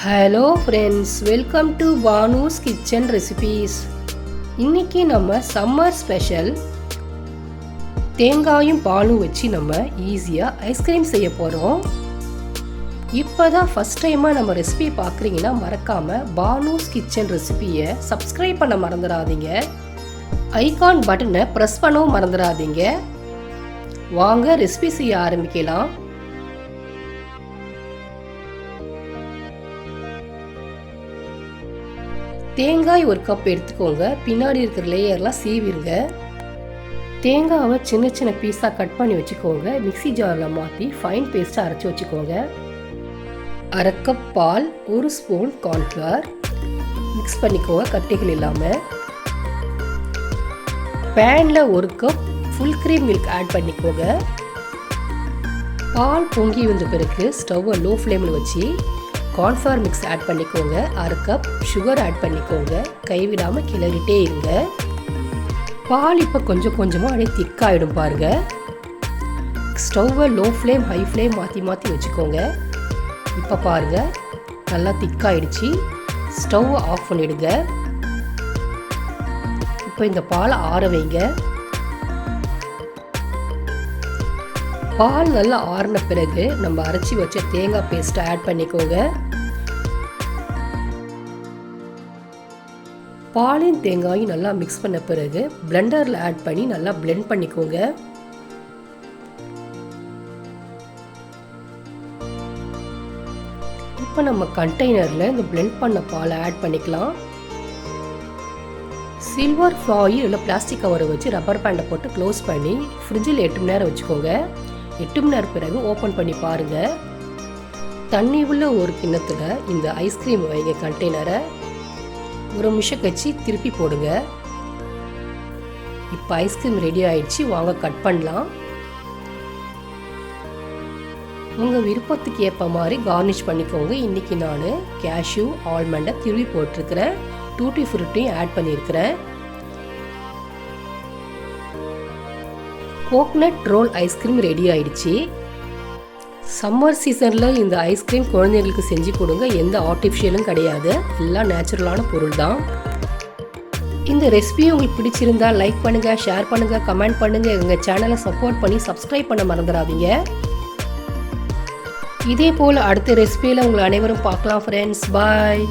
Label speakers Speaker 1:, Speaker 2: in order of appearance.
Speaker 1: Hello friends, welcome to Banu's kitchen recipes. இன்றைக்கி நம்ம summer special தேங்காயும் பாலும் வச்சு நம்ம ஈஸியாக ஐஸ்கிரீம் செய்ய போகிறோம். இப்போ தான் ஃபஸ்ட் டைமாக நம்ம ரெசிபி பார்க்குறீங்கன்னா மறக்காமல் பானுஸ் கிச்சன் ரெசிபியை சப்ஸ்கிரைப் பண்ண மறந்துடாதீங்க. ஐகான் பட்டனை ப்ரெஸ் பண்ணவும் மறந்துடாதீங்க. வாங்க ரெசிபி செய்ய ஆரம்பிக்கலாம். தேங்காய் ஒரு கப் எடுத்துக்கோங்க. பின்னாடி இருக்கிற லேயர்லாம் சீவிருங்க. தேங்காவை சின்ன சின்ன பீஸாக கட் பண்ணி வச்சுக்கோங்க. மிக்சி ஜாரில் மாற்றி ஃபைன் பேஸ்ட்டாக அரைச்சி வச்சுக்கோங்க. அரை கப் பால், 1 ஸ்பூன் கார்ன்ஃப்ளவர் மிக்ஸ் பண்ணிக்கோங்க கட்டிகள் இல்லாமல். பேனில் 1 cup full cream milk add பண்ணிக்கோங்க. பால் பொங்கி வந்த பிறகு ஸ்டவ்வை லோ ஃப்ளேமில் வச்சு கார்ன்ஃப்ளவர் மிக்ஸ் ஆட் பண்ணிக்கோங்க. அரை கப் சுகர் ஆட் பண்ணிக்கோங்க. கைவிடாமல் கிளறிட்டே இருங்க. பால் இப்போ கொஞ்சம் கொஞ்சமாக அப்படியே திக்காகிடும் பாருங்கள். ஸ்டவ்வை லோ ஃப்ளேம் ஹை ஃப்ளேம் மாற்றி மாற்றி வச்சுக்கோங்க. இப்போ பாருங்கள் நல்லா திக்காயிடுச்சு. ஸ்டவ்வை ஆஃப் பண்ணிவிடுங்க. இப்போ இந்த பாலை ஆற வைங்க. பால் நல்லா ஆறின பிறகு நம்ம அரைச்சி வச்ச தேங்காய் பேஸ்ட்டை ஆட் பண்ணிக்கோங்க. பாலையும் தேங்காயும் நல்லா மிக்ஸ் பண்ண பிறகு பிளெண்டரில் ஆட் பண்ணி நல்லா பிளெண்ட் பண்ணிக்கோங்க. இப்போ நம்ம கண்டெய்னரில் இந்த பிளெண்ட் பண்ண பாலை ஆட் பண்ணிக்கலாம். சில்வர் ஃபாயில் இல்லை பிளாஸ்டிக் கவரை வச்சு ரப்பர் பேண்டை போட்டு க்ளோஸ் பண்ணி ஃப்ரிட்ஜில் 8 மணி நேரம் வச்சுக்கோங்க. 8 மணி நேரம் பிறகு ஓப்பன் பண்ணி பாருங்கள். தண்ணி உள்ள ஒரு கிண்ணத்தில் இந்த ஐஸ்கிரீம் வைங்க. கண்டெய்னரை ஒரு நிமிஷம் கழிச்சு திருப்பி போடுங்க. இப்போ ஐஸ்கிரீம் ரெடி ஆயிடுச்சு. வாங்க கட் பண்ணலாம். உங்கள் விருப்பத்துக்கு ஏற்ப மாதிரி கார்னிஷ் பண்ணிக்கோங்க. இன்றைக்கி நான் கேஷ்யூ ஆல்மண்டை திருவி போட்டிருக்கிறேன். டூட்டி ஃப்ரூட்டையும் ஆட் பண்ணியிருக்கிறேன். கோகனட் ரோல் ஐஸ்கிரீம் ரெடி ஆயிடுச்சு. சம்மர் சீசனில் இந்த ஐஸ்கிரீம் குழந்தைங்களுக்கு செஞ்சு கொடுங்க. எந்த ஆர்டிஃபிஷியலும் கிடையாது, எல்லாம் நேச்சுரலான பொருள் தான். இந்த ரெசிபி உங்களுக்கு பிடிச்சிருந்தா லைக் பண்ணுங்கள், ஷேர் பண்ணுங்கள், கமெண்ட் பண்ணுங்கள். எங்கள் சேனலை சப்போர்ட் பண்ணி சப்ஸ்கிரைப் பண்ண மறந்துடாதீங்க. இதே போல் அடுத்த ரெசிபியில் உங்களை அனைவரும் பார்க்கலாம் ஃப்ரெண்ட்ஸ். பாய்.